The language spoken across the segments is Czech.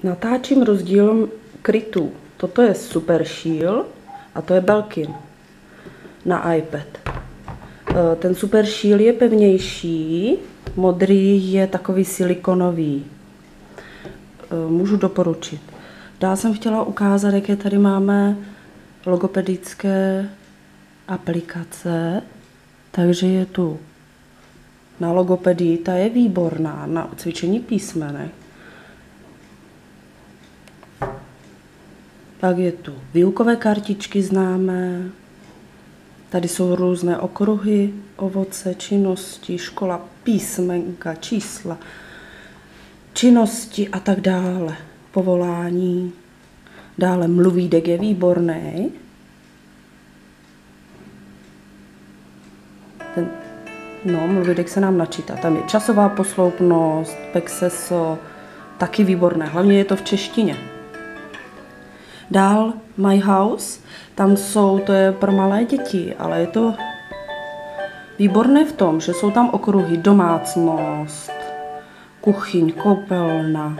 Natáčím rozdíl krytů. Toto je Super Shield a to je Belkin na iPad. Ten Super Shield je pevnější, modrý je takový silikonový. Můžu doporučit. Dál jsem chtěla ukázat, jaké tady máme logopedické aplikace. Takže je tu na logopedii, ta je výborná na cvičení písmenek. Pak je tu výukové kartičky známé. Tady jsou různé okruhy, ovoce, činnosti, škola, písmenka, čísla, činnosti a tak dále. Povolání. Dále mluvídek je výborný. Mluvídek se nám načítá. Tam je časová posloupnost, Pexeso, taky výborné. Hlavně je to v češtině. Dál My House, to je pro malé děti, ale je to výborné v tom, že jsou tam okruhy domácnost, kuchyň, koupelna,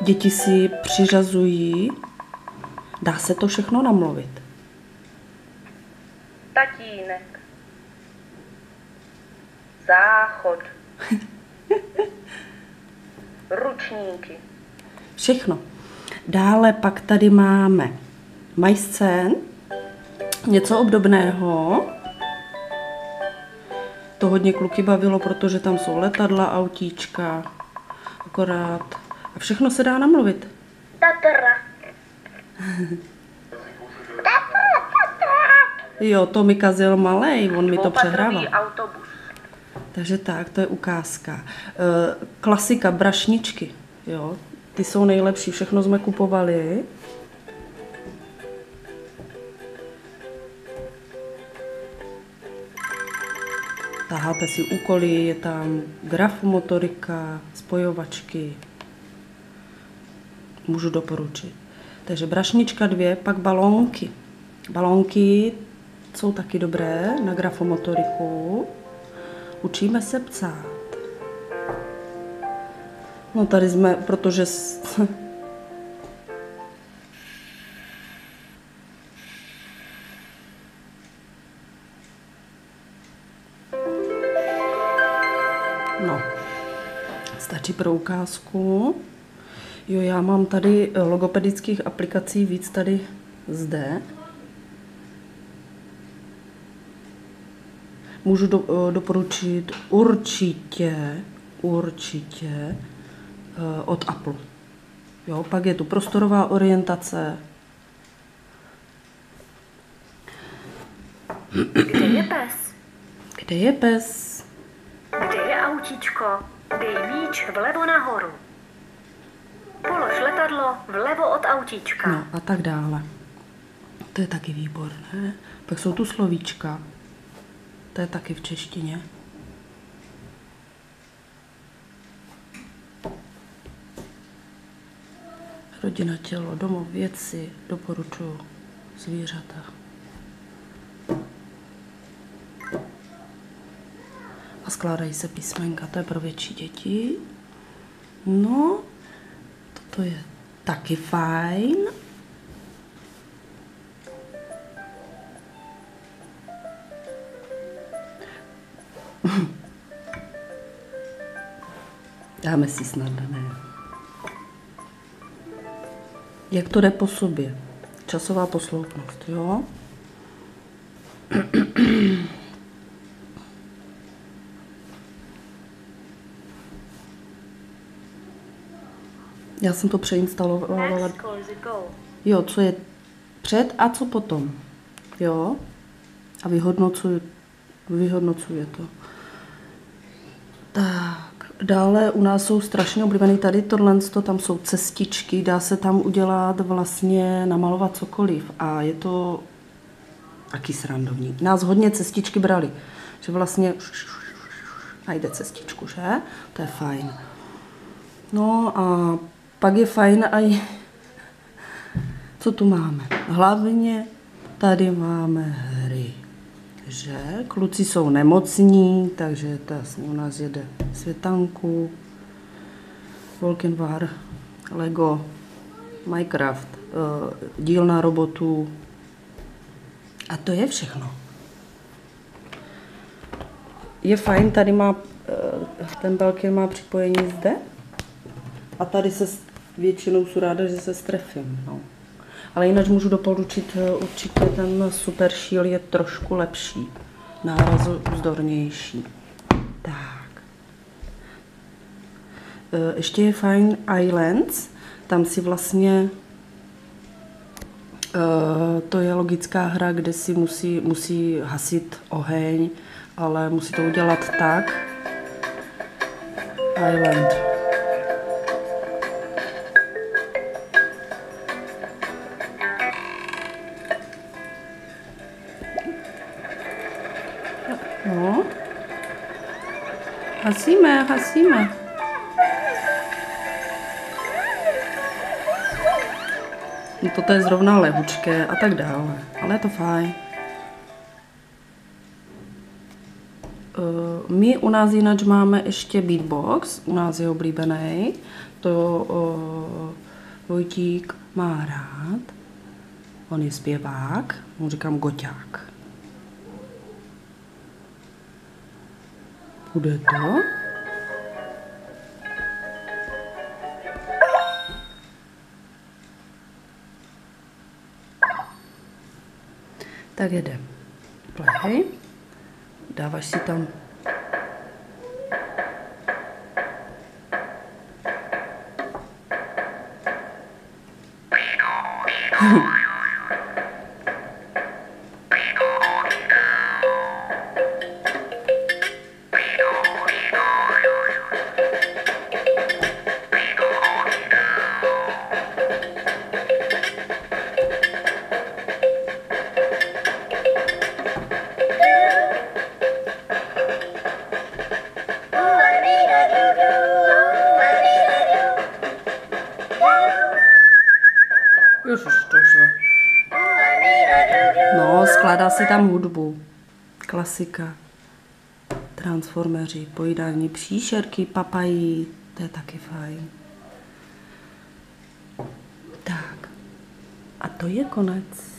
děti si přiřazují, dá se to všechno namluvit. Tatínek. Záchod. Ručníky. Všechno. Dále pak tady máme MyScén, něco obdobného. To hodně kluky bavilo, protože tam jsou letadla, autíčka, akorát. A všechno se dá namluvit. Tatra. Jo, to mi kazil malej, on mi to přehrával. Autobus. Takže tak, to je ukázka. Klasika, brašničky, jo. Ty jsou nejlepší, všechno jsme kupovali. Taháte si úkoly, je tam grafomotorika, spojovačky. Můžu doporučit. Takže brašnička 2, pak balónky. Balónky jsou taky dobré na grafomotoriku. Učíme se psát. No tady jsme, protože... No, stačí pro ukázku. Jo, já mám tady logopedických aplikací víc tady zde. Můžu doporučit určitě od Apple. Jo, pak je tu prostorová orientace. Kde je pes? Kde je pes? Kde je autíčko? Dej míč vlevo nahoru. Polož letadlo vlevo od autíčka. No a tak dále. To je taky výborné. Pak jsou tu slovíčka. To je taky v češtině. Rodina, tělo, domov, věci, doporučuji, zvířata. A skládají se písmenka, to je pro větší děti. No, toto je taky fajn. Dáme si snadné. Jak to jde po sobě? Časová posloupnost, jo? Já jsem to přeinstalovala. Jo, co je před a co potom. Jo? A vyhodnocuje to. Tak. Dále u nás jsou strašně oblíbený tady tohle, tam jsou cestičky, dá se tam udělat vlastně, namalovat cokoliv a je to taky srandovní. Nás hodně cestičky brali, že vlastně najde cestičku, že? To je fajn. No a pak je fajn i, co tu máme? Hlavně tady máme hry. Že kluci jsou nemocní, takže to jasně u nás jede světanku, Volkenvar, Lego, Minecraft, dílna robotů a to je všechno. Je fajn, tady má, ten Belkin má připojení zde a tady se většinou jsou ráda, že se strefím. No. Ale jinak můžu doporučit, určitě ten Super Shield je trošku lepší, nárazozdornější. Tak. Ještě je fajn Islands, tam si vlastně, to je logická hra, kde si musí hasit oheň, ale musí to udělat tak. Island. No. Hasíme. No toto je zrovna lehučké a tak dále, ale je to fajn. My u nás jinak máme ještě beatbox, u nás je oblíbený, to Vojtík má rád, on je zpěvák, mu říkám Goťák. Bude to? Tak jedem. Play. Dáváš si tam no, skládá si tam hudbu. Klasika. Transformeři, pojídání příšerky, papají, to je taky fajn. Tak. A to je konec.